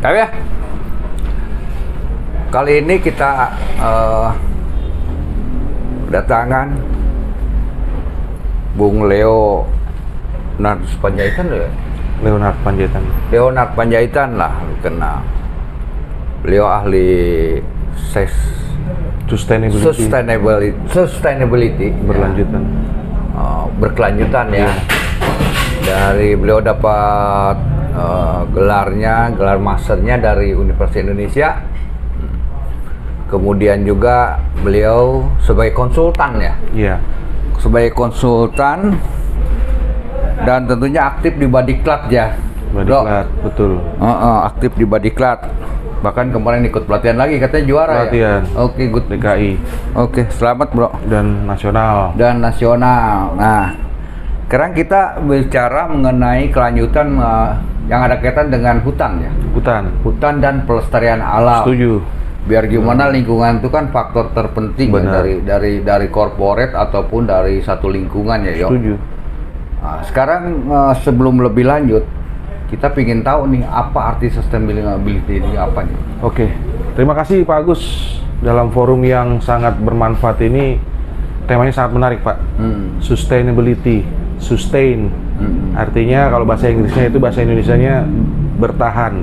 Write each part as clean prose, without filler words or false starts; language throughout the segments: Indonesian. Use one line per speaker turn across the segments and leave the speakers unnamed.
Tapi ya, kali ini kita kedatangan Bung Leonard Panjaitan ya?
Leonard Panjaitan.
Leonard Panjaitan lah, lu kenal. Beliau ahli sustainability
berlanjutan.
Ya. Berkelanjutan ya. Dari beliau dapat gelar masternya dari Universitas Indonesia. Kemudian juga beliau sebagai konsultan ya.
Iya.
Sebagai konsultan dan tentunya aktif di Badiklat ya.
Badiklat, betul.
Aktif di Badiklat. Bahkan kemarin ikut pelatihan lagi, katanya juara
pelatihan.
Ya? Oke, good.
DKI.
Oke, selamat bro.
Dan nasional.
Nah, sekarang kita bicara mengenai kelanjutan yang ada kaitan dengan hutan ya. Hutan dan pelestarian alam.
Setuju.
Biar gimana lingkungan itu kan faktor terpenting ya, dari corporate ataupun dari satu lingkungan ya, Yo.
Setuju.
Nah, sekarang sebelum lebih lanjut, kita ingin tahu nih apa arti sustainability ini apa nih?
Oke, terima kasih Pak Agus. Dalam forum yang sangat bermanfaat ini, temanya sangat menarik Pak. Sustainability, sustain. Artinya kalau bahasa Inggrisnya itu, bahasa Indonesianya bertahan,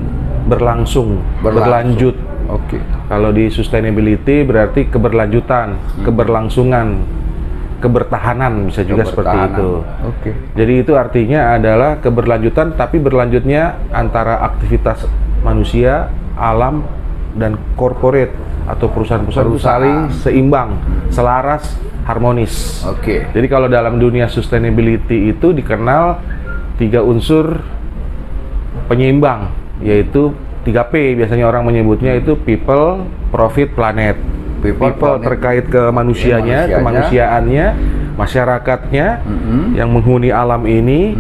berlangsung. Berlanjut.
Oke.
Kalau di sustainability berarti keberlanjutan, keberlangsungan, kebertahanan, bisa juga seperti itu.
Oke.
Jadi itu artinya adalah keberlanjutan, tapi berlanjutnya antara aktivitas manusia, alam, dan corporate atau perusahaan-perusahaan itu saling seimbang, selaras, harmonis.
Oke.
Jadi kalau dalam dunia sustainability itu dikenal 3 unsur penyeimbang, yaitu 3P, biasanya orang menyebutnya itu people, profit, planet. People terkait ke manusianya, kemanusiaannya, masyarakatnya yang menghuni alam ini,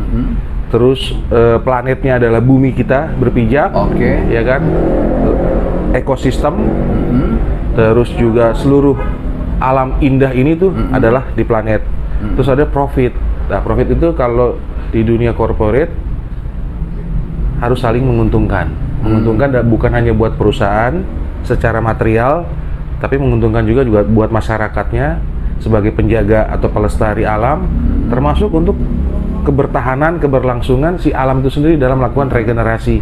terus planetnya adalah bumi kita berpijak, ya kan, ekosistem, terus juga seluruh alam indah ini tuh adalah di planet. Terus ada profit. Nah, profit itu kalau di dunia corporate harus saling menguntungkan. Menguntungkan bukan hanya buat perusahaan secara material, tapi menguntungkan juga buat masyarakatnya sebagai penjaga atau pelestari alam, termasuk untuk kebertahanan, keberlangsungan si alam itu sendiri dalam melakukan regenerasi.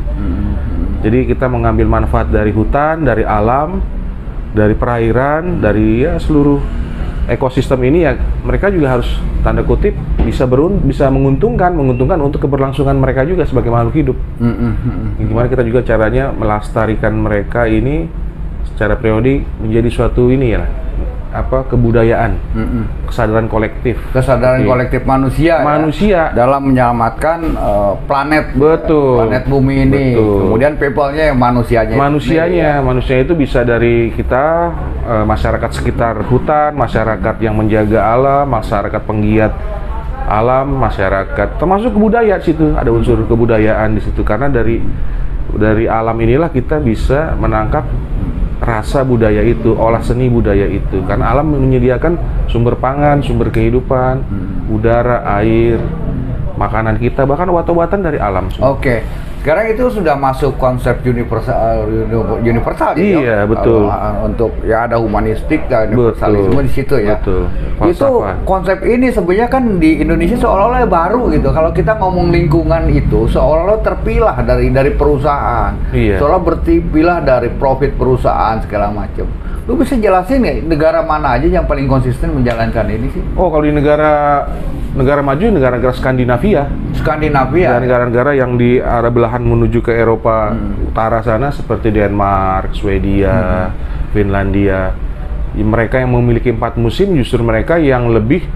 Jadi kita mengambil manfaat dari hutan, dari alam, dari perairan, dari seluruh ekosistem ini ya. Mereka juga harus tanda kutip bisa menguntungkan untuk keberlangsungan mereka juga sebagai makhluk hidup. Gimana kita juga caranya melestarikan mereka ini secara periodik menjadi suatu ini ya, kebudayaan, kesadaran kolektif
kolektif manusia ya, dalam menyelamatkan planet bumi ini. Kemudian people-nya yang manusia itu bisa dari kita, masyarakat sekitar hutan, masyarakat yang menjaga alam, masyarakat penggiat alam, masyarakat termasuk kebudayaan. Situ ada unsur kebudayaan di situ, karena dari alam inilah kita bisa menangkap rasa budaya itu, olah seni budaya itu. Karena alam menyediakan sumber pangan, sumber kehidupan, udara, air, makanan kita, bahkan obat-obatan dari alam. Oke. Sekarang itu sudah masuk konsep universal
iya, betul.
Untuk ya ada humanistik dan universalisme di situ ya.
Betul.
Itu konsep ini sebenarnya kan di Indonesia seolah-olah baru gitu. Kalau kita ngomong lingkungan itu seolah-olah terpilah dari perusahaan.
Iya.
Seolah berpilah dari profit perusahaan segala macam. Lu bisa jelasin nggak negara mana aja yang paling konsisten menjalankan ini sih?
Oh, kalau di negara maju, negara-negara Skandinavia, negara-negara yang di arah belahan menuju ke Eropa Utara sana seperti Denmark, Swedia, Finlandia. Mereka yang memiliki 4 musim justru mereka yang lebih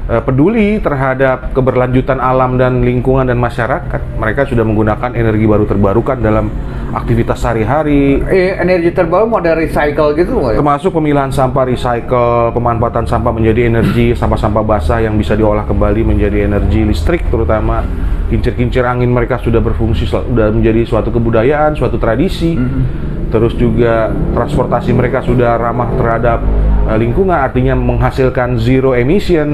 peduli terhadap keberlanjutan alam dan lingkungan dan masyarakat. Mereka sudah menggunakan energi baru terbarukan dalam aktivitas sehari-hari.
Energi terbaru mau dari recycle gitu nggak ya?
Termasuk pemilahan sampah, recycle, pemanfaatan sampah menjadi energi, sampah-sampah basah yang bisa diolah kembali menjadi energi listrik, terutama kincir-kincir angin mereka sudah berfungsi, sudah menjadi suatu kebudayaan, suatu tradisi. Terus juga transportasi mereka sudah ramah terhadap lingkungan, artinya menghasilkan zero emission.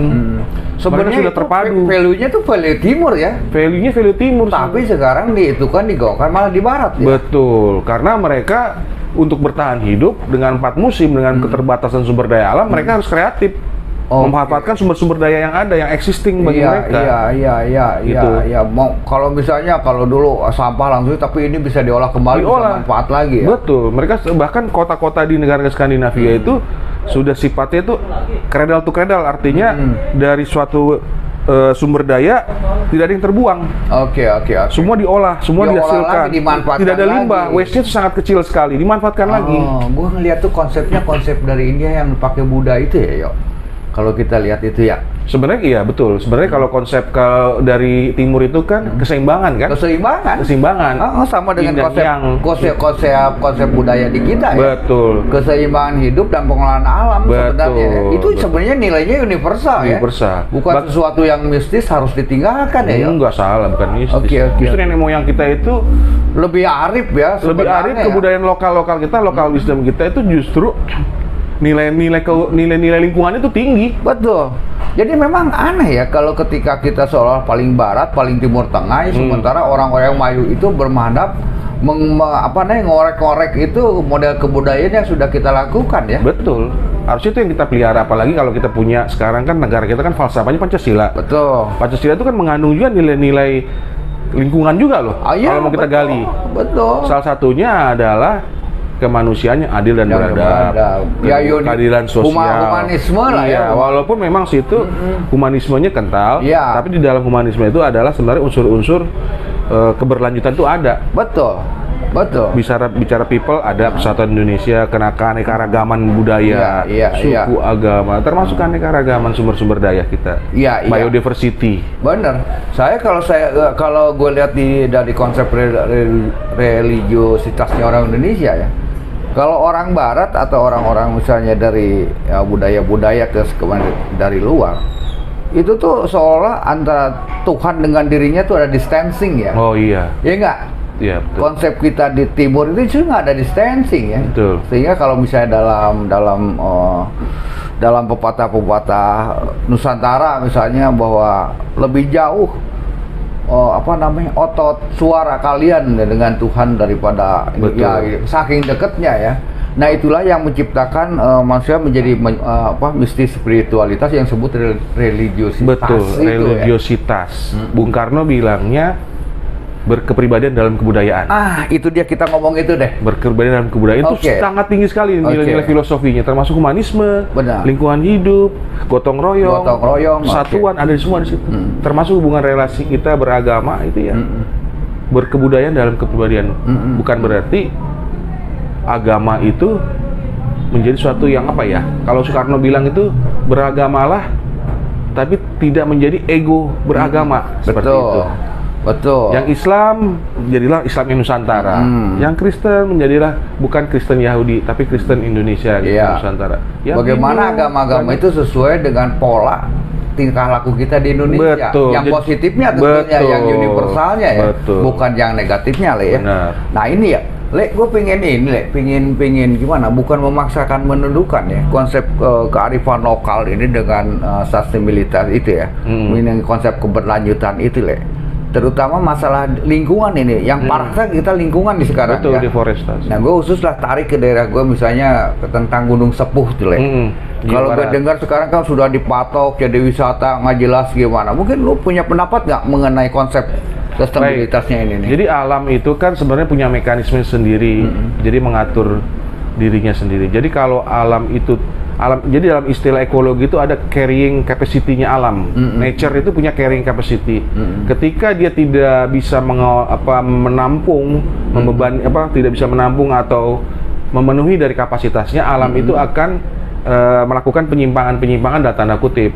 Sebenarnya
sudah terpadu.
Value-nya tuh value timur ya.
Value-nya value timur.
Tapi sekarang digaungkan malah di barat ya.
Betul, karena mereka untuk bertahan hidup dengan 4 musim, dengan keterbatasan sumber daya alam, mereka harus kreatif. Memanfaatkan sumber-sumber daya yang ada, yang existing bagi mereka.
Iya. Mau kalau misalnya kalau dulu sampah langsung, tapi ini bisa diolah kembali, bisa manfaat lagi ya.
Betul. Mereka bahkan kota-kota di negara Skandinavia itu sudah sifatnya itu cradle to cradle, artinya dari suatu sumber daya tidak ada yang terbuang.
Oke.
Semua diolah, semua dihasilkan. Tidak ada limbah, waste-nya itu sangat kecil sekali, dimanfaatkan lagi.
Gua ngeliat tuh konsep dari India yang pakai Buddha itu ya, Yo. Kalau kita lihat itu ya.
Sebenarnya iya betul. Sebenarnya kalau konsep dari timur itu kan keseimbangan kan? Keseimbangan.
Sama dengan konsep budaya di kita ya.
Betul.
Keseimbangan hidup dan pengelolaan alam sebenarnya. Itu sebenarnya nilainya universal ya. Bukan sesuatu yang mistis harus ditinggalkan ya.
Enggak salah, bukan mistis. Justru nenek moyang kita itu
lebih arif ya.
Lebih arif, kebudayaan lokal kita, lokal wisdom kita itu justru nilai-nilai lingkungan itu tinggi.
Betul. Jadi memang aneh ya kalau ketika kita seolah paling barat, paling timur tengah, sementara orang-orang maju itu bermadhab ngorek-ngorek itu model kebudayaan yang sudah kita lakukan ya.
Betul. Harusnya itu yang kita pelihara, apalagi kalau kita punya sekarang kan negara kita kan falsafahnya Pancasila.
Betul.
Pancasila itu kan mengandung juga nilai-nilai lingkungan juga loh. Kalau mau kita gali.
Betul.
Salah satunya adalah kemanusiaan yang adil dan beradab, keadilan sosial,
humanisme lah ya.
Walaupun memang situ humanismenya kental, tapi di dalam humanisme itu adalah sebenarnya unsur-unsur keberlanjutan itu ada.
Betul.
Bicara people, ada persatuan Indonesia, keanekaragaman budaya, suku, agama, termasuk keanekaragaman sumber-sumber daya kita. Biodiversity.
Bener. Kalau gue lihat dari konsep religiositasnya orang Indonesia ya. Kalau orang Barat atau orang-orang misalnya dari budaya-budaya dari luar, itu tuh seolah antara Tuhan dengan dirinya tuh ada distancing ya.
Oh iya.
Ya enggak?
Iya, betul.
Konsep kita di timur itu juga nggak ada distancing ya.
Betul.
Sehingga kalau misalnya dalam pepatah-pepatah Nusantara misalnya bahwa lebih jauh otot suara kalian dengan Tuhan daripada saking dekatnya ya. Nah itulah yang menciptakan manusia menjadi mistis spiritualitas yang disebut religiositas.
Betul, religiositas. Ya. Bung Karno bilangnya berkepribadian dalam kebudayaan.
Itu dia kita ngomong itu deh.
Berkepribadian dalam kebudayaan itu sangat tinggi sekali nilai-nilai filosofinya, termasuk humanisme, lingkungan hidup, gotong royong, persatuan, ada semua di situ. Termasuk hubungan relasi kita beragama itu ya. Berkebudayaan dalam kepribadian. Bukan berarti agama itu menjadi suatu yang kalau Soekarno bilang itu beragamalah tapi tidak menjadi ego beragama. Seperti itu.
Betul.
Yang Islam menjadilah Islam Nusantara. Yang Kristen menjadilah bukan Kristen Yahudi tapi Kristen Indonesia Nusantara.
Bagaimana agama-agama itu sesuai dengan pola tingkah laku kita di Indonesia. Yang positifnya tentunya, yang universalnya ya, bukan yang negatifnya ya. Nah ini ya, gue pengen gimana? Bukan memaksakan menundukkan ya konsep kearifan lokal ini dengan sustainability itu ya, ini konsep keberlanjutan itu terutama masalah lingkungan ini yang parah kan kita lingkungan di sekarang.
Betul, deforestasi.
Nah gue khusus tarik ke daerah gue misalnya tentang Gunung Sepuh tuh kalau gue dengar sekarang kan sudah dipatok jadi wisata, nggak jelas gimana. Mungkin lu punya pendapat nggak mengenai konsep sustainabilitasnya ini nih?
Jadi alam itu kan sebenarnya punya mekanisme sendiri, jadi mengatur dirinya sendiri. Jadi kalau alam itu jadi dalam istilah ekologi itu ada carrying capacity-nya alam. Nature itu punya carrying capacity. Ketika dia tidak bisa menampung, tidak bisa menampung atau memenuhi dari kapasitasnya, alam itu akan melakukan penyimpangan dalam tanda kutip.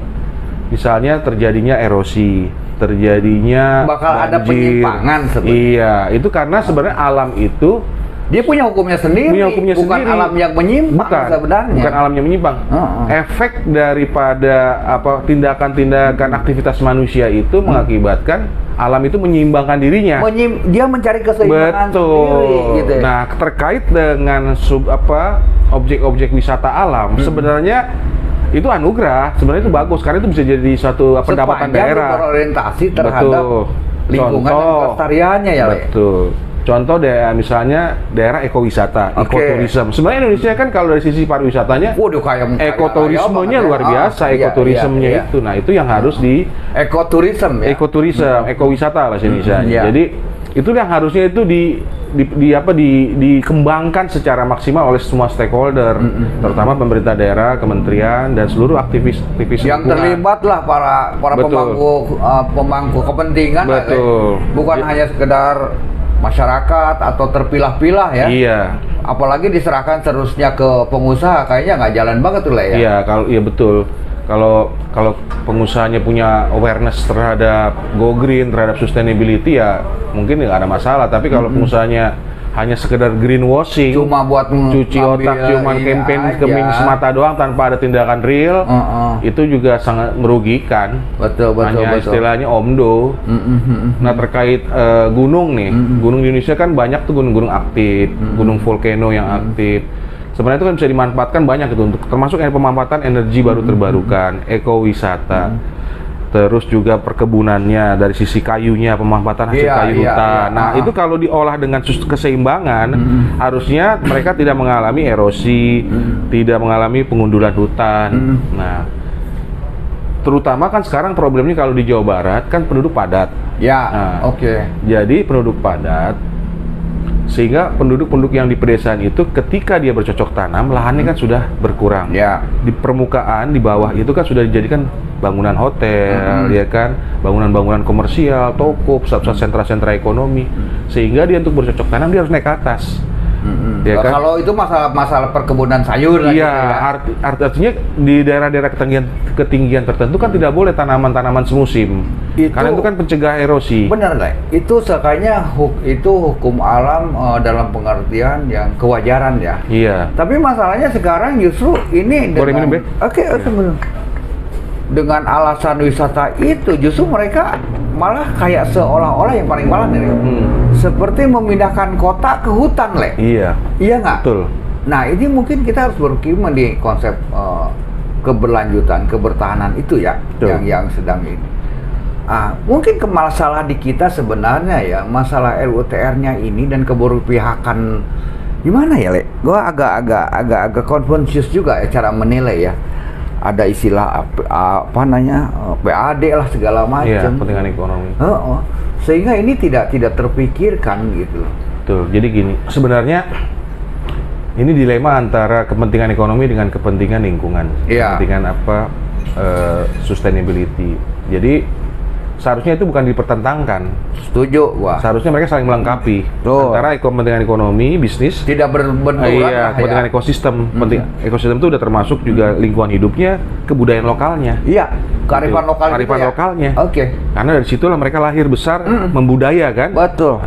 Misalnya terjadinya erosi, terjadinya
bakal banjir. Ada penyimpangan sebenarnya.
Iya, itu karena sebenarnya alam itu
Dia punya hukumnya sendiri. Bukan alam yang menyimpang sebenarnya.
Bukan alam yang menyimpang. Efek daripada tindakan-tindakan aktivitas manusia itu mengakibatkan alam itu menyeimbangkan dirinya.
Dia mencari keseimbangan sendiri. Gitu.
Nah, terkait dengan objek-objek wisata alam, sebenarnya itu anugerah. Sebenarnya itu bagus karena itu bisa jadi suatu pendapatan daerah.
Berorientasi terhadap lingkungan dan kelestariannya ya.
Betul. Contoh misalnya daerah ekowisata, ekoturisme. Sebenarnya Indonesia kan kalau dari sisi pariwisatanya, ekoturismenya luar biasa, ekoturismenya itu. Nah, itu yang harus di
ekoturisme,
ekowisata bahasa Indonesia. Jadi itu yang harusnya itu dikembangkan secara maksimal oleh semua stakeholder, terutama pemerintah daerah, kementerian dan seluruh aktivis
yang terlibat lah para pemangku kepentingan.
Betul.
Bukan hanya sekedar masyarakat atau terpilah-pilah ya.
Iya.
Apalagi diserahkan seterusnya ke pengusaha, kayaknya nggak jalan banget tuh lah ya.
Iya, betul. Kalau pengusahanya punya awareness terhadap go green, terhadap sustainability ya mungkin nggak ada masalah. Tapi kalau pengusahanya hanya sekedar greenwashing,
cuma buat
cuci otak, cuma campaign semata doang tanpa ada tindakan real, itu juga sangat merugikan.
Betul.
Istilahnya omdo. Nah, terkait gunung nih, gunung di Indonesia kan banyak tuh gunung-gunung aktif, gunung volcano yang aktif. Sebenarnya itu kan bisa dimanfaatkan banyak itu untuk termasuk pemanfaatan energi baru terbarukan, ekowisata. Terus juga perkebunannya dari sisi kayunya, pemanfaatan hasil kayu hutan. Nah, itu kalau diolah dengan keseimbangan, harusnya mereka tidak mengalami erosi, tidak mengalami pengundulan hutan. Nah, terutama kan sekarang problemnya kalau di Jawa Barat kan penduduk padat. Jadi penduduk padat, sehingga penduduk-penduduk yang di pedesaan itu ketika dia bercocok tanam, lahannya kan sudah berkurang. Di permukaan, di bawah itu kan sudah dijadikan bangunan hotel, ya kan, bangunan-bangunan komersial, toko, pusat-pusat sentra-sentra ekonomi, sehingga dia untuk bercocok tanam dia harus naik ke atas.
Ya kan? Kalau itu masalah perkebunan sayur.
Artinya di daerah-daerah ketinggian tertentu kan tidak boleh tanaman-tanaman semusim, karena itu kan pencegah erosi.
Benar lah. Itu sekalinya itu hukum alam dalam pengertian yang kewajaran ya.
Iya.
Tapi masalahnya sekarang justru ini dengan alasan wisata itu justru mereka malah kayak seolah-olah yang paling malah nih, seperti memindahkan kota ke hutan, Le.
Iya
nggak?
Betul.
Nah, ini mungkin kita harus berkirim di konsep keberlanjutan, kebertahanan itu ya, yang sedang ini. Mungkin masalah di kita sebenarnya ya, masalah RUTR-nya ini dan keberpihakan gimana ya, Le? Gua agak confused juga ya cara menilai ya. Ada istilah PAD lah segala macam.
Iya, kepentingan ekonomi.
Sehingga ini tidak terpikirkan gitu.
Tuh, jadi gini, sebenarnya ini dilema antara kepentingan ekonomi dengan kepentingan lingkungan. Kepentingan sustainability. Jadi seharusnya itu bukan dipertentangkan.
Setuju, wah.
Seharusnya mereka saling melengkapi. Antara kepentingan ekonomi, bisnis,
tidak berbenturan.
Kepentingan ekosistem. Ekosistem itu udah termasuk juga lingkungan hidupnya, kebudayaan lokalnya.
Iya, kearifan lokal.
Kearifan lokalnya. Karena dari situlah mereka lahir besar membudaya kan.
Betul.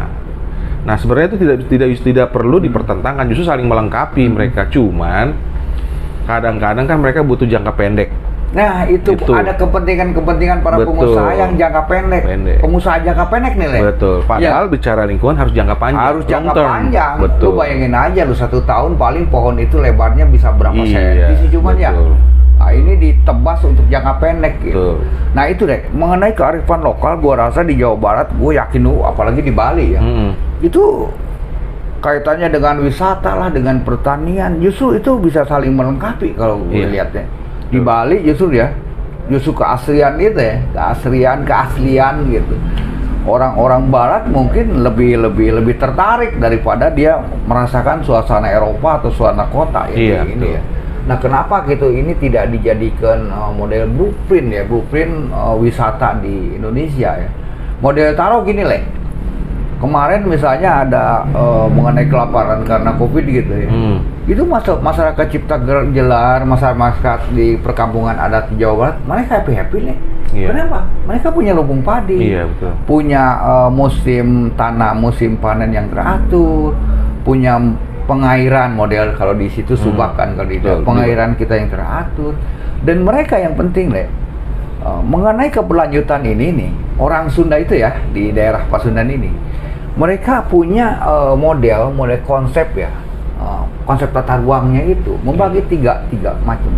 Nah, sebenarnya itu tidak perlu dipertentangkan, justru saling melengkapi mereka. Cuman kadang-kadang kan mereka butuh jangka pendek.
Nah, itu ada kepentingan para pengusaha yang jangka pendek. Pengusaha jangka pendek nih, Le.
Betul. Padahal bicara lingkungan harus jangka panjang.
Harus jangka panjang.
Betul.
Lu bayangin aja, lu 1 tahun paling pohon itu lebarnya bisa berapa senti sih cuman ya. Nah, ini ditebas untuk jangka pendek gitu. Nah, itu deh, mengenai kearifan lokal, gua rasa di Jawa Barat, gue yakin apalagi di Bali ya. Itu kaitannya dengan wisata lah, dengan pertanian, justru itu bisa saling melengkapi kalau gue lihatnya. Di Bali justru keaslian itu ya, keaslian gitu. Orang-orang Barat mungkin lebih tertarik daripada dia merasakan suasana Eropa atau suasana kota ya, ini ya. Nah, kenapa gitu ini tidak dijadikan model blueprint wisata di Indonesia ya? Model taruh gini, Le. Kemarin misalnya ada mengenai kelaparan karena Covid gitu ya. Itu masyarakat Cipta Gelar, masyarakat di perkampungan adat di Jawa Barat, mereka happy nih. Kenapa? Mereka punya lumbung padi, punya musim tanam, musim panen yang teratur, punya pengairan model kalau di situ Subak kan kalau di pengairan kita yang teratur. Dan mereka yang penting mengenai keberlanjutan ini nih, orang Sunda itu ya di daerah Pasundan ini, mereka punya model konsep ya, konsep tata ruangnya itu membagi tiga macam.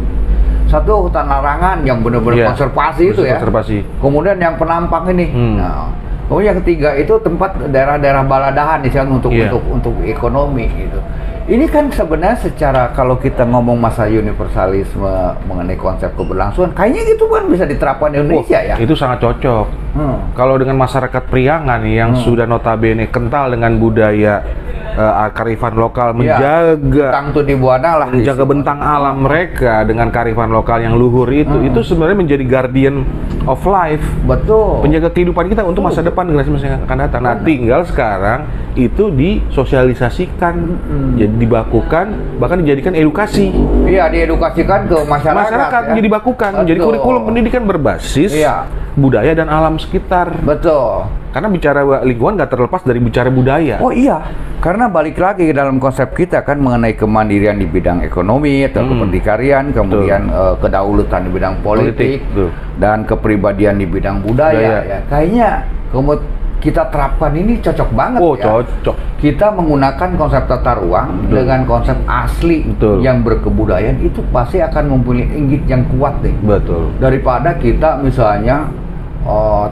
Satu hutan larangan yang benar-benar konservasi itu ya. Konservasi. Kemudian yang penampang ini. Nah, kemudian yang ketiga itu tempat daerah-daerah baladahan misalnya untuk ekonomi gitu. Ini kan sebenarnya secara kalau kita ngomong masa universalisme mengenai konsep keberlangsungan, kayaknya gitu kan bisa diterapkan di Indonesia ya.
Itu sangat cocok. Kalau dengan masyarakat Priangan yang sudah notabene kental dengan budaya kearifan lokal, menjaga bentang alam mereka dengan kearifan lokal yang luhur itu sebenarnya menjadi guardian of life.
Betul.
Penjaga kehidupan kita untuk masa depan generasi yang akan datang. Nah, tinggal sekarang itu disosialisasikan, jadi dibakukan, bahkan dijadikan edukasi.
Iya, diedukasikan ke masyarakat
ya. Dibakukan, jadi kurikulum pendidikan berbasis budaya dan alam sekitar.
Betul.
Karena bicara lingkungan nggak terlepas dari bicara budaya.
Oh iya, karena balik lagi dalam konsep kita kan mengenai kemandirian di bidang ekonomi atau keberdikarian, kemudian kedaulatan di bidang politik dan kepribadian di bidang budaya. Ya. Kayaknya kita terapkan ini cocok banget ya.
Cocok.
Kita menggunakan konsep tata ruang dengan konsep asli yang berkebudayaan itu pasti akan mempunyai inggit yang kuat deh.
Betul.
Daripada kita misalnya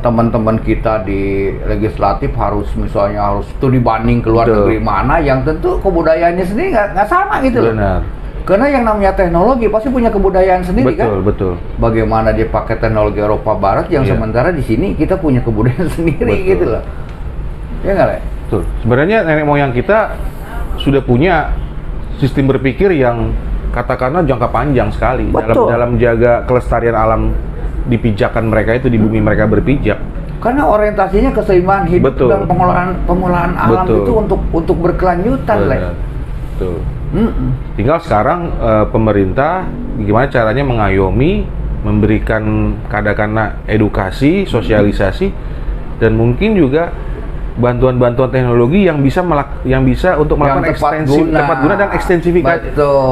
teman-teman kita di legislatif harus studi banding ke luar negeri mana yang tentu kebudayaannya sendiri nggak sama gitu loh.
Benar.
Karena yang namanya teknologi pasti punya kebudayaan sendiri kan.
Betul.
Bagaimana dia pakai teknologi Eropa Barat yang sementara di sini kita punya kebudayaan sendiri gitu loh. Ya nggak, Le?
Betul. Sebenarnya nenek moyang kita sudah punya sistem berpikir yang katakanlah jangka panjang sekali dalam menjaga kelestarian alam di pijakan mereka itu, di bumi mereka berpijak.
Karena orientasinya keseimbangan hidup dan pengolahan alam itu untuk berkelanjutan, Le.
Betul. Tinggal sekarang pemerintah gimana caranya mengayomi, memberikan katakanlah edukasi, sosialisasi, dan mungkin juga bantuan-bantuan teknologi yang bisa untuk melakukan tepat guna dan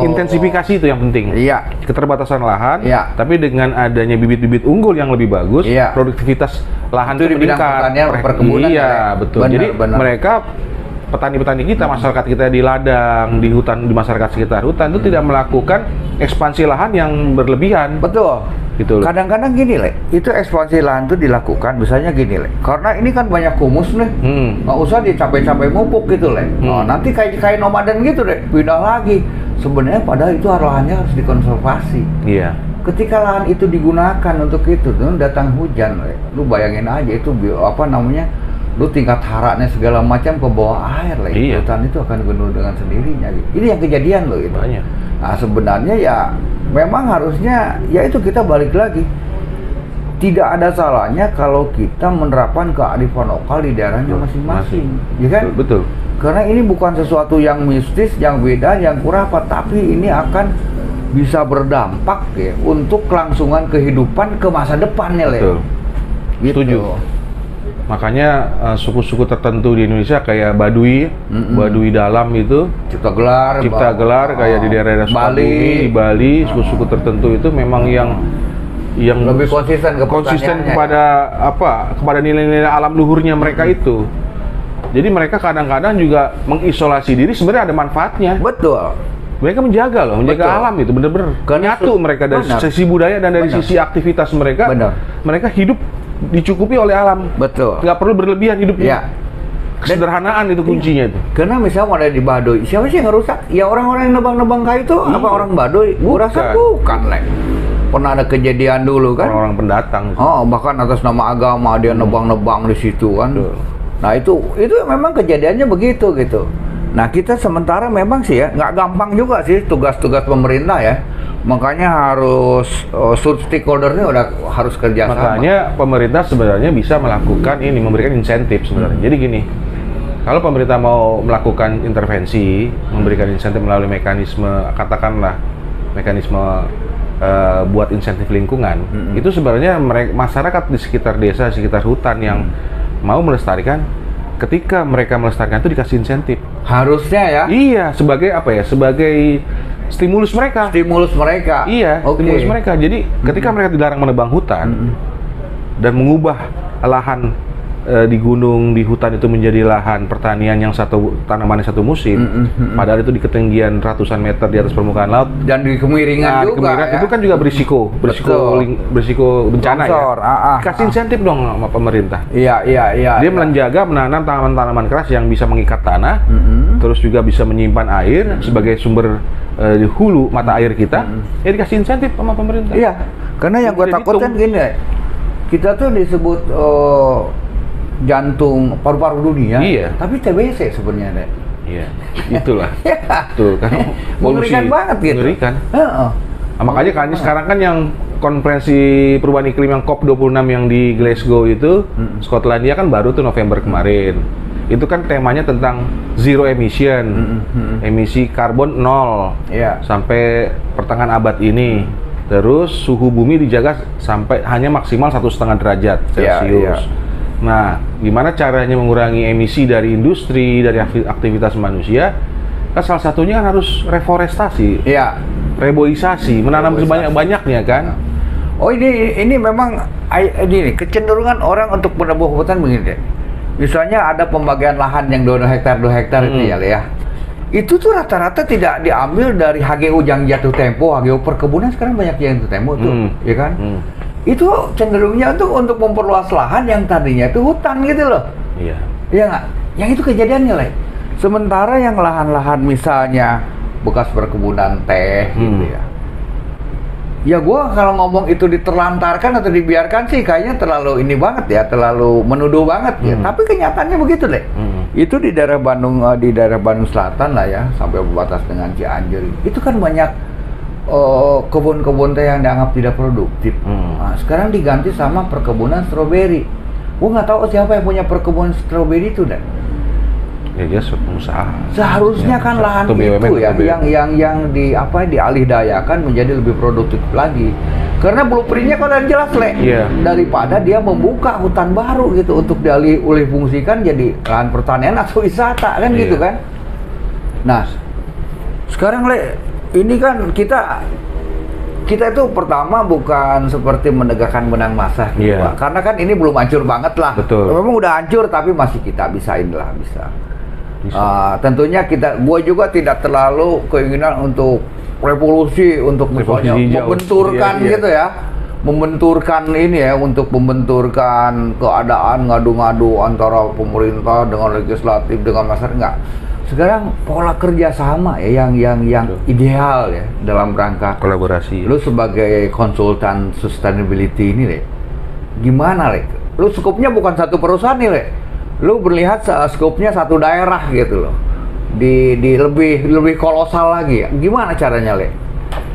intensifikasi itu yang penting.
Iya.
Keterbatasan lahan, tapi dengan adanya bibit-bibit unggul yang lebih bagus, produktivitas lahan itu meningkat.
Perkebunan.
Iya, betul. Jadi mereka petani-petani kita, masyarakat kita di ladang, di hutan, di masyarakat sekitar hutan itu tidak melakukan ekspansi lahan yang berlebihan.
Betul. Gitu. Kadang-kadang gini, Le, itu ekspansi lahan itu dilakukan misalnya gini, Le, karena ini kan banyak humus nih, nggak usah dicapai-capai mupuk gitu, Le. Nanti kayak nomaden gitu deh, pindah lagi. Sebenarnya padahal itu lahannya harus dikonservasi.
Iya.
Ketika lahan itu digunakan untuk itu, tuh datang hujan, Le. Lu bayangin aja itu lu tingkat haranya segala macam ke bawah air, Le.
Iya.
Hutan itu akan penuh dengan sendirinya. Gitu. Ini yang kejadian loh itu.
Banyak.
Nah sebenarnya ya memang harusnya ya itu kita balik lagi. Tidak ada salahnya kalau kita menerapkan kearifan lokal di daerahnya masing-masing, ya kan?
Betul.
Karena ini bukan sesuatu yang mistis, yang beda, yang kurapa, tapi ini akan bisa berdampak ya untuk kelangsungan kehidupan ke masa depannya, Le.
Betul.
Gitu.
Setuju. Makanya suku-suku tertentu di Indonesia kayak Baduy, Baduy dalam itu cipta gelar kayak di daerah Sukabumi, di Bali, suku-suku tertentu itu memang yang
lebih konsisten
kepada nilai-nilai alam luhurnya mereka itu. Jadi mereka kadang-kadang juga mengisolasi diri, sebenarnya ada manfaatnya.
Betul.
Mereka menjaga alam itu benar-benar nyatu mereka dari sisi budaya dan dari sisi aktivitas mereka. Mereka hidup dicukupi oleh alam.
Betul.
Nggak perlu berlebihan hidupnya.
Ya.
Kesederhanaan itu kuncinya itu.
Karena misalnya ada di Baduy, siapa sih yang ngerusak? Ya orang-orang yang nebang-nebang kayu itu apa orang Baduy? Gua rasa bukan, Le. Pernah ada kejadian dulu kan?
Orang-orang pendatang.
Bahkan atas nama agama dia nebang-nebang di situ kan.
Betul.
Nah itu memang kejadiannya begitu gitu. Nah kita sementara memang sih ya nggak gampang juga sih tugas-tugas pemerintah ya. Makanya harus stakeholder-nya udah harus kerja sama.
Makanya pemerintah sebenarnya bisa melakukan ini, memberikan insentif sebenarnya. Jadi gini, kalau pemerintah mau melakukan intervensi, memberikan insentif melalui mekanisme, katakanlah mekanisme buat insentif lingkungan, itu sebenarnya masyarakat di sekitar desa, sekitar hutan yang mau melestarikan ketika mereka melestarikan itu dikasih insentif.
Harusnya ya?
Iya, sebagai apa ya? Sebagai stimulus mereka.
Stimulus mereka?
Iya, stimulus mereka. Jadi ketika mereka dilarang menebang hutan dan mengubah lahan di gunung, di hutan itu menjadi lahan pertanian yang tanamannya satu musim, padahal itu di ketinggian ratusan meter di atas permukaan laut
dan di kemiringan juga ya?
Itu kan juga berisiko bencana ya. Kasih insentif dong sama pemerintah.
Iya.
Dia menjaga menanam tanaman-tanaman keras yang bisa mengikat tanah, terus juga bisa menyimpan air sebagai sumber di hulu mata air kita. Ya dikasih insentif sama pemerintah.
Iya, karena yang gue takutkan gini, kita tuh disebut jantung paru-paru dunia, tapi TBC sebenarnya.
Iya, itulah. Tuh kan
mengerikan banget gitu.
Mengerikan. Makanya kan sekarang kan yang konferensi perubahan iklim yang COP26 yang di Glasgow itu, Skotlandia kan baru tuh November kemarin. Itu kan temanya tentang zero emission, emisi karbon 0 sampai pertengahan abad ini. Terus suhu bumi dijaga sampai hanya maksimal 1,5 derajat Celcius. Nah, gimana caranya mengurangi emisi dari industri, dari aktivitas manusia? Kan salah satunya kan harus reforestasi, reboisasi, menanam sebanyak-banyaknya kan.
Oh ini memang ini kecenderungan orang untuk menebang hutan begini deh. Misalnya ada pembagian lahan yang 2 hektar itu ya. Itu tuh rata-rata tidak diambil dari HGU yang jatuh tempo, HGU perkebunan sekarang banyak yang jatuh tempo tuh, ya kan? Itu cenderungnya untuk memperluas lahan yang tadinya itu hutan gitu loh.
Iya.
Iya nggak? Yang itu kejadiannya lah. Sementara yang lahan-lahan misalnya bekas perkebunan teh gitu ya. Ya gua kalau ngomong itu diterlantarkan atau dibiarkan sih kayaknya terlalu ini banget ya, terlalu menuduh banget ya. Tapi kenyataannya begitu deh. Itu di daerah Bandung Selatan lah ya, sampai berbatas dengan Cianjur. Itu kan banyak kebun-kebun teh yang dianggap tidak produktif. Nah, sekarang diganti sama perkebunan stroberi. Gua nggak tahu siapa yang punya perkebunan stroberi itu dan.
Ya dia pengusaha.
Seharusnya kan lahan itu ya yang dialihdayakan menjadi lebih produktif lagi. Karena blueprintnya kan udah jelas daripada dia membuka hutan baru gitu untuk dialih fungsikan jadi lahan pertanian atau wisata kan gitu kan. Nah, sekarang ini kan kita itu pertama bukan seperti menegakkan benang massa gitu, Pak. Karena kan ini belum hancur banget lah.
Betul.
Memang udah hancur tapi masih kita bisa. Tentunya gue juga tidak terlalu keinginan untuk revolusi untuk misalnya membenturkan gitu ya. Membenturkan ini ya, untuk membenturkan keadaan ngadu-ngadu antara pemerintah dengan legislatif dengan masyarakat, enggak. Sekarang pola kerja sama ya yang ideal ya dalam rangka
kolaborasi.
Lu sebagai konsultan sustainability ini gimana lu skupnya bukan satu perusahaan nih lu melihat skupnya satu daerah gitu loh, di lebih kolosal lagi ya. Gimana caranya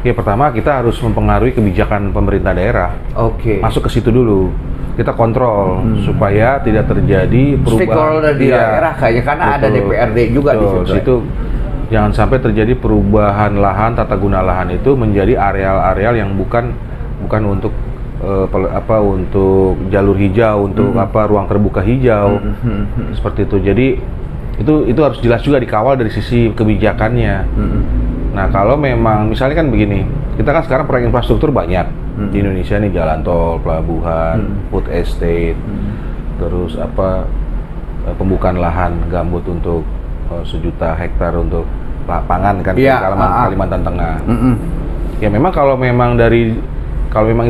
Ya pertama kita harus mempengaruhi kebijakan pemerintah daerah. Masuk ke situ dulu. Kita kontrol supaya tidak terjadi perubahan
stakeholder di daerah kayaknya, karena ada DPRD juga di situ.
Jangan sampai terjadi perubahan lahan, tata guna lahan itu menjadi areal-areal yang bukan untuk untuk jalur hijau, untuk ruang terbuka hijau. Seperti itu. Jadi itu harus jelas juga dikawal dari sisi kebijakannya. Nah, kalau memang misalnya kan begini, kita kan sekarang proyek infrastruktur banyak di Indonesia nih, jalan tol, pelabuhan, food estate, terus pembukaan lahan gambut untuk 1 juta hektar untuk pangan kan di Kalimantan Tengah. Ya memang kalau memang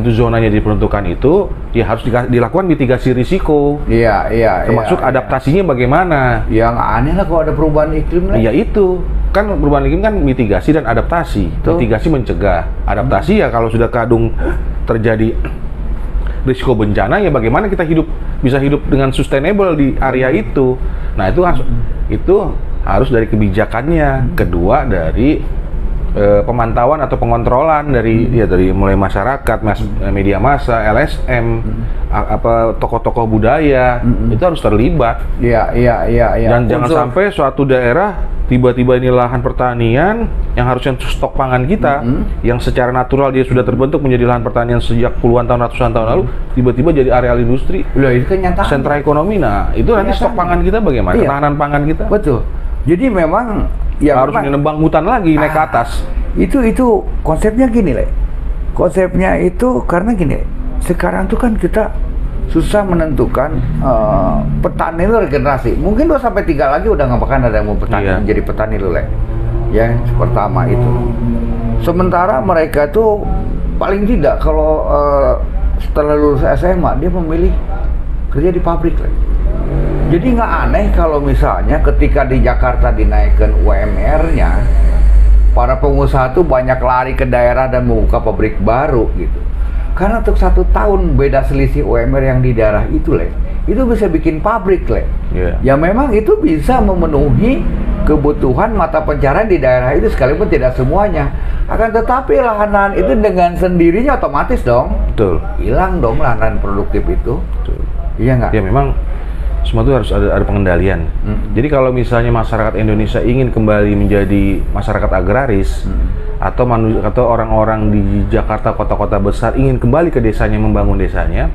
itu zonanya diperuntukkan itu, ya harus dilakukan mitigasi risiko. Termasuk adaptasinya bagaimana?
Yang aneh lah kalau ada perubahan iklim
Iya itu. Kan perubahan iklim kan mitigasi dan adaptasi. Mitigasi mencegah. Adaptasi ya kalau sudah kadung terjadi risiko bencana, ya bagaimana kita bisa hidup dengan sustainable di area itu. Nah, itu harus dari kebijakannya. Kedua dari pemantauan atau pengontrolan dari mulai masyarakat, media massa, LSM, tokoh-tokoh budaya, itu harus terlibat.
Iya.
Dan jangan sampai suatu daerah tiba-tiba ini lahan pertanian yang harusnya stok pangan kita, yang secara natural dia sudah terbentuk menjadi lahan pertanian sejak puluhan tahun, ratusan tahun lalu, tiba-tiba jadi areal industri.
Loh, itu kenyataan.
Sentra ekonomi. Nah, itu nanti stok pangan kita bagaimana?
Iya.
Ketahanan pangan kita.
Betul. Jadi memang ya
harus menebang hutan lagi, naik ke atas.
Itu konsepnya gini, Le. Konsepnya itu karena gini, sekarang tuh kan kita susah menentukan petani itu regenerasi. Mungkin 2-3 lagi udah nggak bakal ada yang mau petani menjadi petani lu, Le. Yang pertama itu. Sementara mereka tuh paling tidak kalau setelah lulus SMA dia memilih kerja di pabrik, Le. Jadi nggak aneh kalau misalnya ketika di Jakarta dinaikkan UMR-nya, para pengusaha tuh banyak lari ke daerah dan membuka pabrik baru gitu. Karena untuk 1 tahun beda selisih UMR yang di daerah itu, Le, itu bisa bikin pabrik, Le. Ya memang itu bisa memenuhi kebutuhan mata pencarian di daerah itu sekalipun tidak semuanya. Akan tetapi lahan itu dengan sendirinya otomatis dong.
Betul.
Hilang dong lahan produktif itu.
Betul.
Iya nggak?
Ya memang semua itu harus ada pengendalian. Jadi kalau misalnya masyarakat Indonesia ingin kembali menjadi masyarakat agraris, atau orang-orang di Jakarta, kota-kota besar ingin kembali ke desanya, membangun desanya,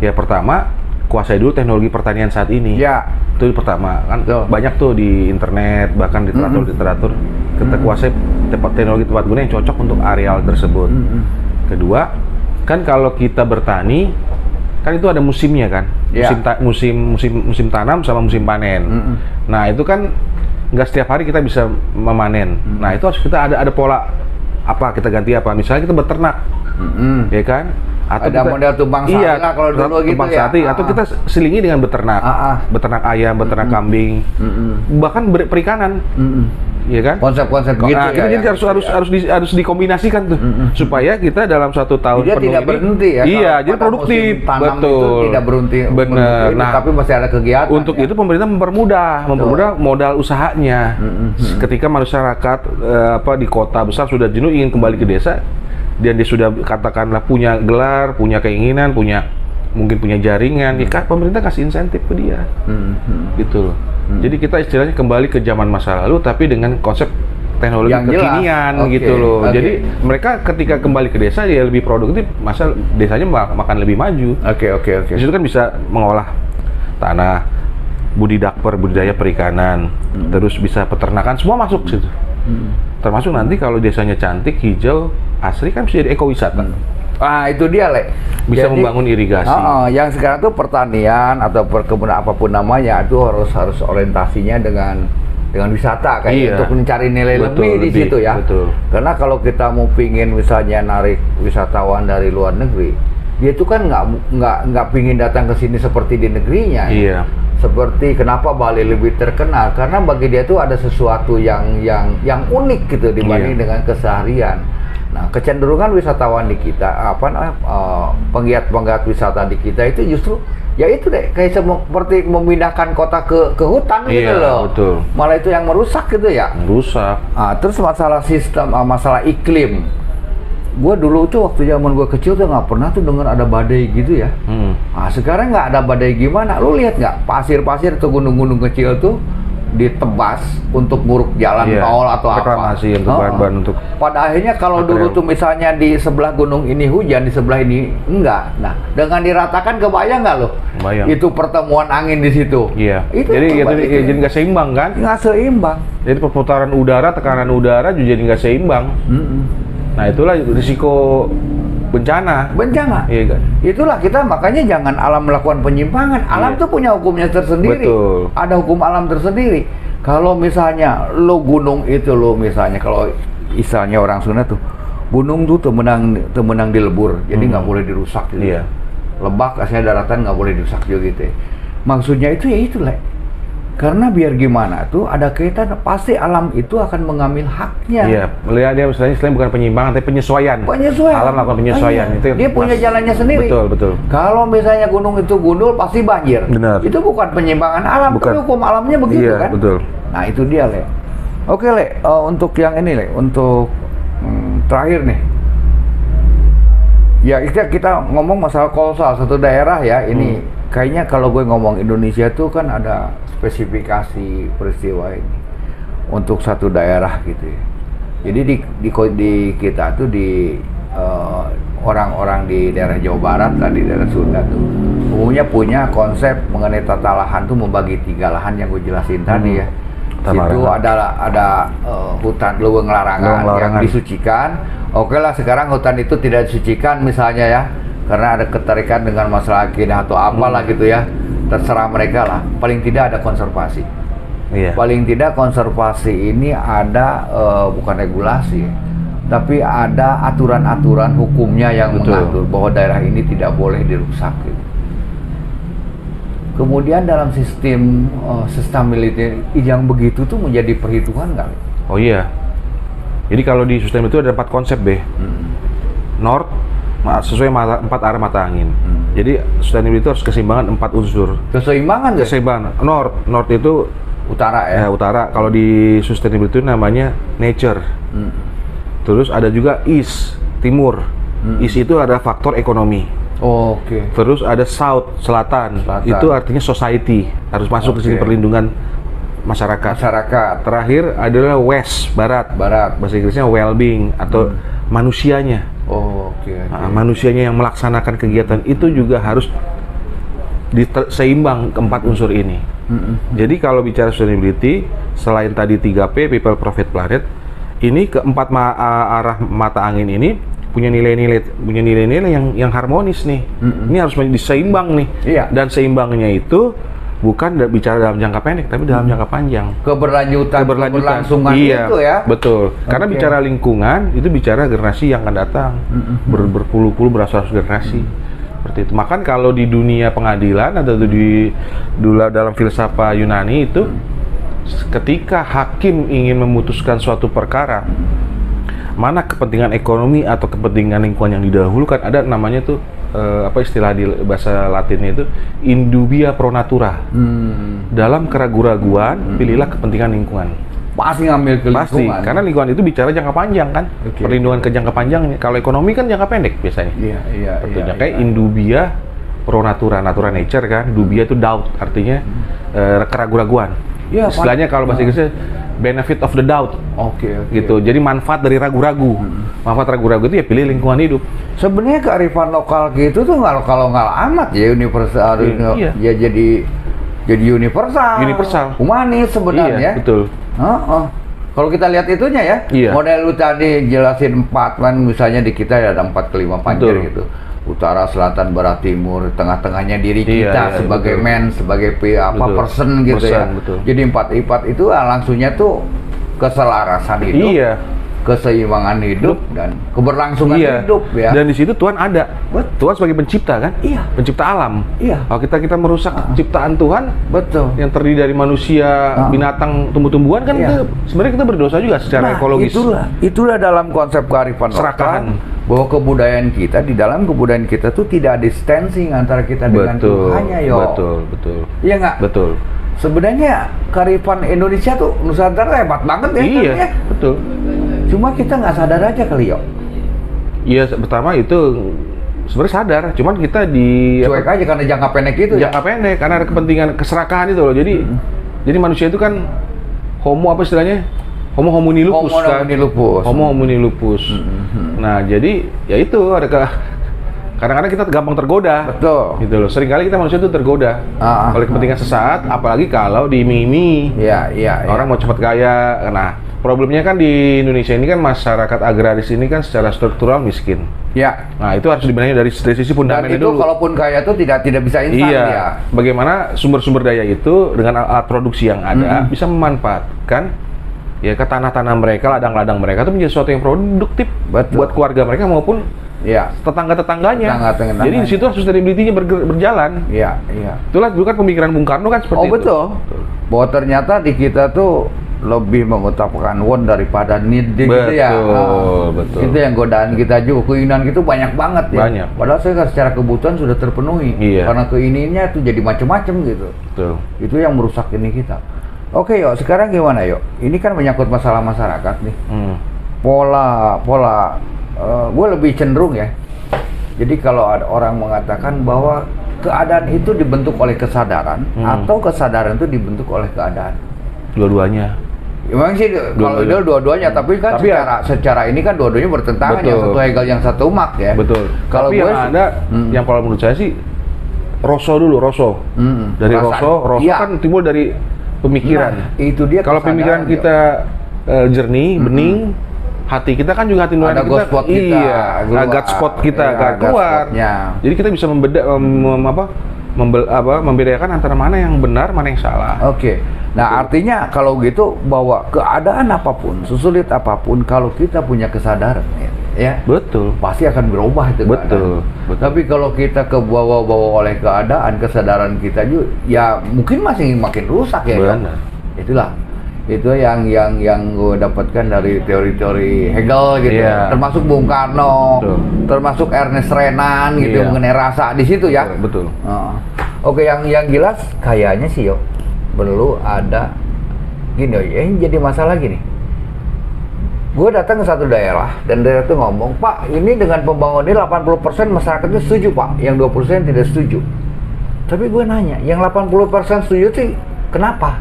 ya pertama kuasai dulu teknologi pertanian saat ini.
Ya.
Itu pertama kan. Banyak tuh di internet, bahkan di literatur kita kuasai teknologi tempat guna yang cocok untuk areal tersebut. Kedua, kan kalau kita bertani kan itu ada musimnya kan, musim tanam sama musim panen. Nah itu kan nggak setiap hari kita bisa memanen. Nah itu harus kita ada pola apa, kita ganti apa, misalnya kita beternak, ya kan? Atau
ada
kita,
model tumbang sari lah kalau dulu gitu ya.
Atau kita selingi dengan beternak, beternak ayam, beternak kambing, bahkan perikanan. Iya kan?
Konsep-konsep gitu
ya. Jadi harus dikombinasikan tuh supaya kita dalam 1 tahun
dia
penuh
tidak berhenti ya.
Iya, jadi produktif.
Betul. Tidak berhenti.
Benar. Nah,
tapi masih ada kegiatan.
Untuk itu pemerintah mempermudah modal usahanya. Ketika masyarakat di kota besar sudah jenuh ingin kembali ke desa, dan dia sudah katakanlah punya gelar, punya keinginan, mungkin punya jaringan, ya pemerintah kasih insentif ke dia. Gitu loh. Jadi kita istilahnya kembali ke zaman masa lalu tapi dengan konsep teknologi yang kekinian gitu loh. Jadi mereka ketika kembali ke desa ya lebih produktif, masa desanya makan lebih maju. Di situ kan bisa mengolah tanah, budidaya perikanan, terus bisa peternakan, semua masuk situ. Termasuk nanti kalau desanya cantik, hijau, asri kan bisa jadi ekowisata.
Itu dia, Le.
Bisa membangun irigasi.
Yang sekarang tuh pertanian atau perkebunan apapun namanya itu harus orientasinya dengan wisata kayak untuk mencari nilai lebih di situ ya. Karena kalau kita mau pingin misalnya narik wisatawan dari luar negeri, dia itu kan nggak pingin datang ke sini seperti di negerinya. Seperti kenapa Bali lebih terkenal karena bagi dia tuh ada sesuatu yang unik gitu dibanding dengan keseharian. Nah, kecenderungan wisatawan di kita, penggiat wisata di kita itu justru ya itu deh, kayak seperti memindahkan kota ke hutan gitu loh.
Betul.
Malah itu yang merusak gitu ya.
Merusak.
Terus masalah sistem, masalah iklim. Gue dulu tuh waktu zaman gue kecil tuh nggak pernah tuh dengar ada badai gitu ya. Sekarang nggak ada badai gimana? Lu lihat nggak pasir-pasir tuh gunung-gunung kecil tuh ditebas untuk nguruk jalan tol atau
reklamasi untuk bahan-bahan untuk.
Pada akhirnya kalau dulu tuh misalnya di sebelah gunung ini hujan, di sebelah ini enggak. Nah, dengan diratakan kebayang nggak lo?
Bayang.
Itu pertemuan angin di situ.
Jadi nggak seimbang kan? Nggak seimbang. Jadi perputaran udara, tekanan udara juga jadi nggak seimbang. Nah itulah risiko bencana. Iya kan?
Itulah kita makanya jangan alam melakukan penyimpangan. Alam tuh punya hukumnya tersendiri. Ada hukum alam tersendiri. Kalau misalnya lo gunung itu lo misalnya kalau misalnya orang Sunda tuh gunung tuh temenang dilebur, jadi nggak boleh dirusak gitu. Lebak aslinya daratan nggak boleh dirusak juga gitu. Maksudnya itu ya itu, Le. Karena biar gimana tuh ada kaitan, pasti alam itu akan mengambil haknya.
Melihat dia misalnya selain bukan penyimpangan tapi penyesuaian. Alam melakukan penyesuaian. Itu
dia punya jalannya sendiri.
Betul.
Kalau misalnya gunung itu gundul pasti banjir.
Benar.
Itu bukan penyimpangan alam, tapi hukum alamnya begitu kan?
Betul.
Nah itu dia, Le. Oke, Le, untuk yang ini, Le, untuk terakhir nih. Ya kita ngomong masalah kolosal satu daerah ya ini. Kayaknya kalau gue ngomong Indonesia tuh kan ada spesifikasi peristiwa ini. untuk satu daerah gitu ya. Jadi di kita tuh orang-orang di daerah Jawa Barat di daerah Sunda tuh umumnya punya konsep mengenai tata lahan tuh membagi 3 lahan yang gue jelasin tadi ya. Situ ada hutan Leuweung Larangan yang disucikan. Oke lah, sekarang hutan itu tidak disucikan misalnya ya, karena ada keterikatan dengan masalah akidah atau apalah gitu ya. Terserah mereka lah. Paling tidak ada konservasi. Paling tidak konservasi ini ada bukan regulasi, tapi ada aturan-aturan hukumnya yang mengatur bahwa daerah ini tidak boleh dirusak. Gitu. Kemudian dalam sistem sustainability yang begitu tuh menjadi perhitungan nggak?
Oh iya. Jadi kalau di sustainability itu ada 4 konsep North sesuai 4 arah mata angin. Jadi sustainability itu harus keseimbangan 4 unsur.
Keseimbangan?
North itu
utara ya?
Utara. Kalau di sustainability itu namanya nature. Terus ada juga east, timur. East itu ada faktor ekonomi.
Oke.
Terus ada south, selatan. Itu artinya society, harus masuk ke sini perlindungan masyarakat. Terakhir adalah west, barat. Bahasa Inggrisnya well-being atau manusianya. Manusianya yang melaksanakan kegiatan itu juga harus seimbang keempat unsur ini. Jadi kalau bicara sustainability, selain tadi 3P, people, profit, planet, ini keempat arah mata angin ini punya nilai-nilai yang harmonis nih. Ini harus diseimbang nih. Dan seimbangnya itu bukan bicara dalam jangka pendek, tapi dalam jangka panjang.
Keberlangsungan itu ya.
Betul. Karena bicara lingkungan itu bicara generasi yang akan datang. Berpuluh-puluh beratus generasi. Seperti itu. Makan kalau di dunia pengadilan atau dalam filsafat Yunani itu, ketika hakim ingin memutuskan suatu perkara, mana kepentingan ekonomi atau kepentingan lingkungan yang didahulukan, ada namanya tuh istilah di bahasa Latinnya itu indubia pro natura. Dalam keraguan-raguan pilihlah kepentingan lingkungan.
Pasti ngambil ke lingkungan.
Pasti, karena lingkungan itu bicara jangka panjang kan. Perlindungan ke jangka panjangnya. Kalau ekonomi kan jangka pendek biasanya. Kayak indubia pro natura, natura nature kan. Dubia itu doubt, artinya keraguan-raguan. Istilahnya kalau bahasa Inggrisnya benefit of the doubt. Gitu. Jadi manfaat dari ragu-ragu. Manfaat ragu-ragu itu ya pilih lingkungan hidup.
Sebenarnya kearifan lokal gitu tuh kalau nggak amat ya universal. Ya jadi universal. Humanis sebenarnya.
Betul.
Kalau kita lihat itunya ya, model lu tadi jelasin 4 kan, misalnya di kita ada 4 ke 5 panjer gitu. Utara, selatan, barat, timur, tengah-tengahnya diri kita sebagai man, sebagai person gitu ya. Jadi 4 itu langsungnya tuh keselarasan hidup, keseimbangan hidup dan keberlangsungan hidup ya.
Dan di situ Tuhan ada. Tuhan sebagai pencipta kan? Pencipta alam. Kalau kita merusak ciptaan Tuhan, yang terdiri dari manusia, binatang, tumbuh-tumbuhan kan, sebenarnya kita berdosa juga secara ekologis.
Itulah dalam konsep kearifan lokal, bahwa kebudayaan kita, di dalam kebudayaan kita tuh tidak ada distancing antara kita dengan Tuhannya.
Betul.
Iya nggak?
Betul.
Sebenarnya kearifan Indonesia tuh Nusantara hebat banget ya.
Betul.
Cuma kita nggak sadar aja kali yo.
Iya, pertama itu sebenarnya sadar, cuman kita
cuek aja karena jangka pendek itu.
Jangka pendek karena ada kepentingan keserakahan itu loh. Jadi manusia itu kan homo apa istilahnya? Homo homini lupus. Homo homini lupus. Nah, jadi ya itu ada kadang-kadang kita gampang tergoda.
Betul.
Gitu loh. Seringkali kita manusia itu tergoda oleh kepentingan sesaat, apalagi kalau diiming-imingi. Orang mau cepat kaya. Nah, problemnya kan di Indonesia ini kan masyarakat agraris ini kan secara struktural miskin. Nah, itu harus dibenahi dari sisi fundamennya dulu.
Dan itu kalaupun kaya itu tidak bisa instan ya.
Bagaimana sumber-sumber daya itu dengan alat produksi yang ada bisa memanfaatkan ya ke tanah-tanah mereka, ladang-ladang mereka itu menjadi sesuatu yang produktif buat keluarga mereka maupun tetangga-tetangganya. Jadi di situ sustainability-nya berjalan. Itulah dulu kan pemikiran Bung Karno kan seperti itu.
Betul. Bahwa ternyata di kita tuh lebih mengutamakan want daripada need gitu ya.
Betul.
Itu yang godaan kita juga, keinginan gitu banyak banget ya. Padahal saya secara kebutuhan sudah terpenuhi. Karena keinginannya tuh jadi macam-macam gitu.
Betul.
Itu yang merusak ini kita. Oke, Yo, sekarang gimana, Yo? Ini kan menyangkut masalah masyarakat nih. Pola gue lebih cenderung ya. Jadi kalau ada orang mengatakan bahwa keadaan itu dibentuk oleh kesadaran atau kesadaran itu dibentuk oleh keadaan.
Dua-duanya.
Memang sih kalau ideal dua-duanya, tapi kan secara ini kan dua-duanya bertentangan, yang satu Hegel yang satu Marx ya.
Betul.
Kalau
yang ada, yang kalau menurut saya sih Rousseau dulu, Rousseau. Dari Rousseau kan timbul dari pemikiran.
Nah, itu dia.
Kalau pemikiran kita jernih, bening, hati kita kan juga hati nurani kita. Iya, God spot kita keluar. Jadi kita bisa membedakan antara mana yang benar, mana yang salah.
Oke. Nah, artinya kalau gitu bahwa keadaan apapun, sesulit apapun, kalau kita punya kesadaran, ya,
betul,
pasti akan berubah itu.
Betul.
Tapi kalau kita kebawa-bawa oleh keadaan, kesadaran kita juga, ya mungkin masih makin rusak ya.
Benar.
Itulah. Itu yang gue dapatkan dari teori-teori Hegel gitu, termasuk Bung Karno, termasuk Ernest Renan gitu, mengenai rasa di situ ya.
Betul.
Oke, yang jelas kayaknya sih perlu ada gini, jadi masalah gini. Gue datang ke satu daerah dan daerah itu ngomong, Pak, ini dengan pembangunan ini 80% masyarakatnya setuju Pak, yang 20% tidak setuju. Tapi gue nanya, yang 80% setuju sih kenapa?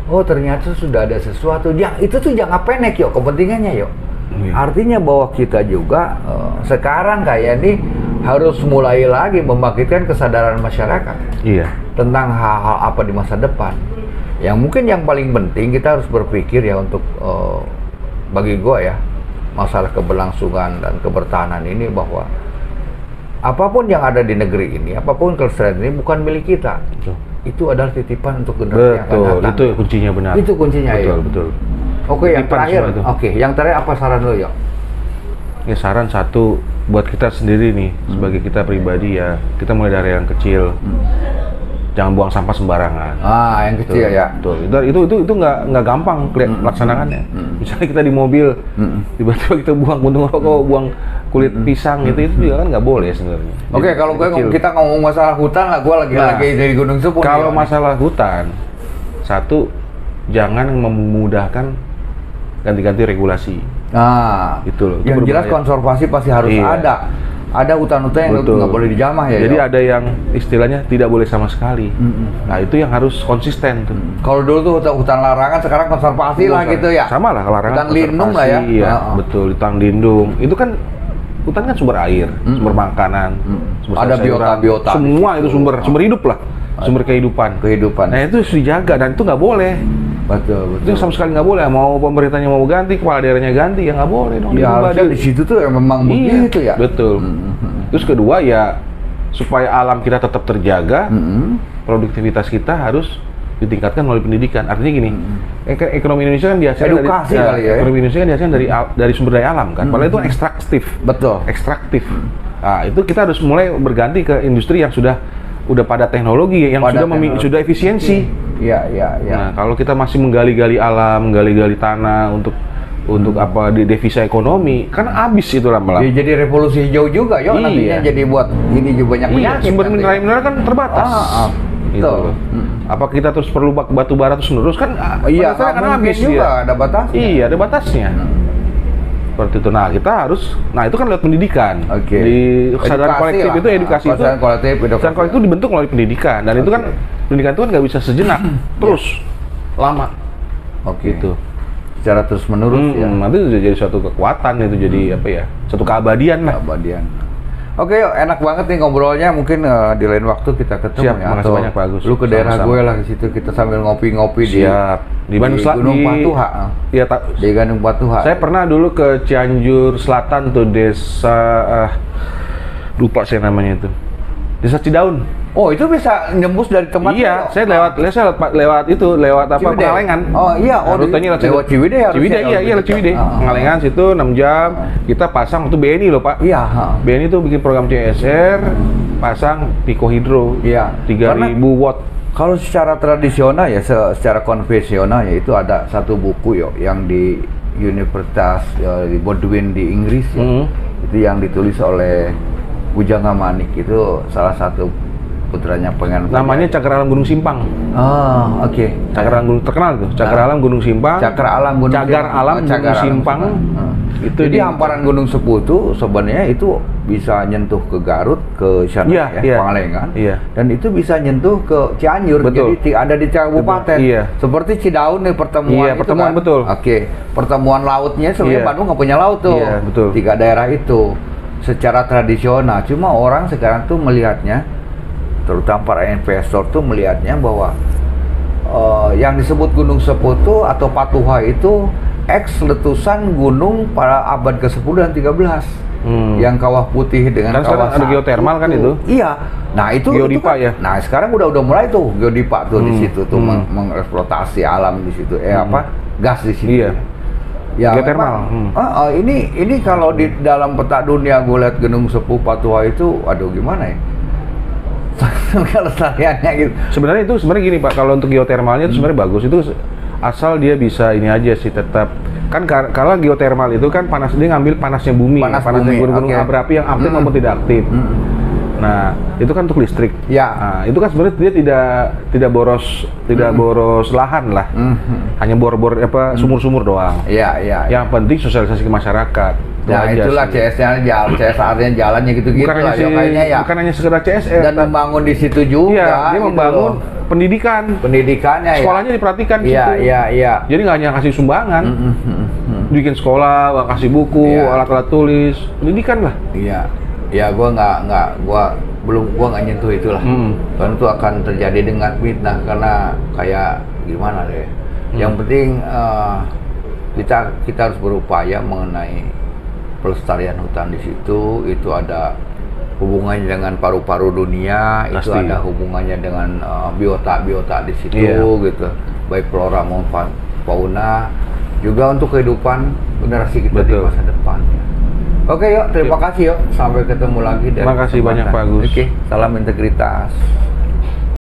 Oh, ternyata sudah ada sesuatu. Itu tuh jangka pendek kepentingannya Artinya bahwa kita juga sekarang kayak ini harus mulai lagi membangkitkan kesadaran masyarakat tentang hal-hal apa di masa depan. Yang mungkin yang paling penting kita harus berpikir ya untuk bagi gua ya, masalah keberlangsungan dan kebertahanan ini, bahwa apapun yang ada di negeri ini, apapun kelestarian ini bukan milik kita. Itu adalah titipan untuk generasi yang akan datang.
Itu kuncinya benar.
Itu kuncinya betul. Oke, yang terakhir. Yang terakhir apa saran lo ya?
Ya, saran satu buat kita sendiri nih, sebagai kita pribadi ya, kita mulai dari yang kecil. Jangan buang sampah sembarangan.
Yang kecil ya.
Betul. Itu nggak gampang melaksanakannya. Misalnya kita di mobil, tiba-tiba kita buang puntung rokok, buang kulit pisang itu juga kan nggak boleh sebenarnya.
Oke, kalau kita ngomong masalah hutan lah, gue lagi dari Gunung Sumpung.
Kalau masalah hutan, satu, jangan memudahkan ganti-ganti regulasi. Itu loh.
Yang jelas konservasi pasti harus ada. Ada hutan-hutan yang nggak boleh dijamah ya.
Jadi ada yang istilahnya tidak boleh sama sekali. Nah, itu yang harus konsisten tuh.
Kalau dulu tuh hutan larangan, sekarang konservasi lah gitu ya.
Sama lah, larangan.
Hutan lindung lah ya.
Iya, betul, hutan lindung. Itu kan hutan kan sumber air, sumber makanan, sumber
ada biota-biota.
Semua itu sumber hidup lah, sumber kehidupan. Nah, itu harus dijaga dan itu nggak boleh.
Betul.
Itu sama sekali nggak boleh. Mau pemerintahnya mau ganti, kepala daerahnya ganti, ya nggak boleh dong.
Ya, harusnya di situ tuh memang begitu ya.
Betul. Terus kedua ya, supaya alam kita tetap terjaga, produktivitas kita harus ditingkatkan melalui pendidikan. Artinya gini, ekonomi Indonesia kan dihasilkan dari ekonomi Indonesia kan dihasilkan dari sumber daya alam kan. Padahal itu ekstraktif.
Betul.
Ekstraktif. Nah, itu kita harus mulai berganti ke industri yang sudah pada teknologi, yang sudah efisiensi.
Iya.
Nah, kalau kita masih menggali-gali alam, menggali-gali tanah untuk apa di devisa ekonomi, kan habis itu lama-lama.
Jadi revolusi hijau juga nantinya, jadi buat ini juga banyak penyakit.
Sumber mineral kan terbatas. Gitu. Apa kita terus perlu batu bara terus menerus kan?
Karena habis juga ada batasnya.
Iya, ada batasnya. Seperti itu. Nah, kita harus, itu kan lewat pendidikan. Di kesadaran kolektif itu edukasi itu. Kesadaran kolektif itu dibentuk melalui pendidikan, dan itu kan pendidikan itu kan nggak bisa sejenak, terus lama. Gitu.
Secara terus menerus ya.
Nanti jadi suatu kekuatan, itu jadi apa ya? Suatu keabadian lah.
Oke, enak banget nih ngobrolnya. Mungkin di lain waktu kita ketemu.
Siap, makasih banyak Pak Agus.
Lu ke daerah gue lah, di situ kita sambil ngopi-ngopi di
Gunung
Patuha.
Iya,
di Gunung Patuha.
Saya pernah dulu ke Cianjur Selatan tuh, desa lupa saya namanya itu. Desa Cidaun.
Oh, itu bisa nembus dari tempat.
Iya, saya lewat apa?
Ciwidey.
Pengalengan.
Oh iya,
rutenya
lewat Ciwidey ya.
Lewat Ciwidey. Pengalengan situ 6 jam. Kita pasang itu BNI loh, Pak.
Iya,
BNI itu bikin program CSR, pasang Pico Hidro.
Iya.
3000 watt.
Kalau secara tradisional ya, secara konvensional ya, itu ada satu buku yang di Universitas di Baldwin di Inggris ya. Itu yang ditulis oleh Bujangga Manik, itu salah satu putranya pengen.
Namanya Cagar Alam Gunung Simpang.
Oh, oke.
Cagar Alam Gunung terkenal tuh. Cagar Alam Gunung Simpang.
Cagar Alam Gunung
Cagar Alam Gunung Simpang.
Itu jadi hamparan Gunung Sepu itu sebenarnya itu bisa nyentuh ke Garut, ke sana Pangalengan. Dan itu bisa nyentuh ke Cianjur.
Betul.
Jadi ada di kabupaten. Seperti Cidaun nih pertemuan itu
pertemuan
kan.
betul.
Oke. Pertemuan lautnya sebenarnya Bandung nggak punya laut tuh.
Betul.
3 daerah itu secara tradisional. Cuma orang sekarang tuh melihatnya, terutama para investor tuh melihatnya bahwa yang disebut Gunung Sepu atau Patuha itu eks letusan gunung pada abad ke-10 dan 13. Yang kawah putih dengan kawah
ada geotermal kan itu?
Iya. Nah, itu
geodipa
itu kan, Nah, sekarang udah mulai tuh geodipa tuh di situ tuh mengeksploitasi alam di situ. Gas di situ.
Iya.
Ya,
geotermal.
Ini kalau di dalam peta dunia gue lihat Gunung Sepu Patuha itu, aduh gimana ya? Kelestariannya gitu.
Sebenarnya gini Pak, kalau untuk geotermalnya itu sebenarnya bagus, itu asal dia bisa ini aja sih, tetap kan kalau geotermal itu kan dia ngambil panasnya bumi, panasnya gunung-gunung berapi yang aktif maupun tidak aktif. Nah, itu kan untuk listrik. Nah, itu kan sebenarnya dia tidak boros lahan lah. Hanya bor-bor sumur-sumur doang. Yang penting sosialisasi ke masyarakat.
Nah, itulah CSR-nya jalannya gitu-gitu lah kayaknya ya.
Bukan hanya sekedar CSR
dan membangun di situ juga.
Dia membangun pendidikannya
sekolahnya
diperhatikan
iya.
Jadi nggak hanya kasih sumbangan, bikin sekolah, kasih buku, alat-alat tulis, pendidikan lah.
Gua nggak nyentuh itulah. Karena itu akan terjadi dengan fitnah karena kayak gimana deh. Yang penting kita harus berupaya mengenai pelestarian hutan di situ. Itu ada hubungannya dengan paru-paru dunia. Pasti. Itu ada hubungannya dengan biota di situ gitu. Baik flora maupun fauna, juga untuk kehidupan generasi kita di masa depan. Oke, yuk, terima kasih yuk. Sampai ketemu lagi.
Terima kasih banyak Pak Agus.
Oke, salam integritas.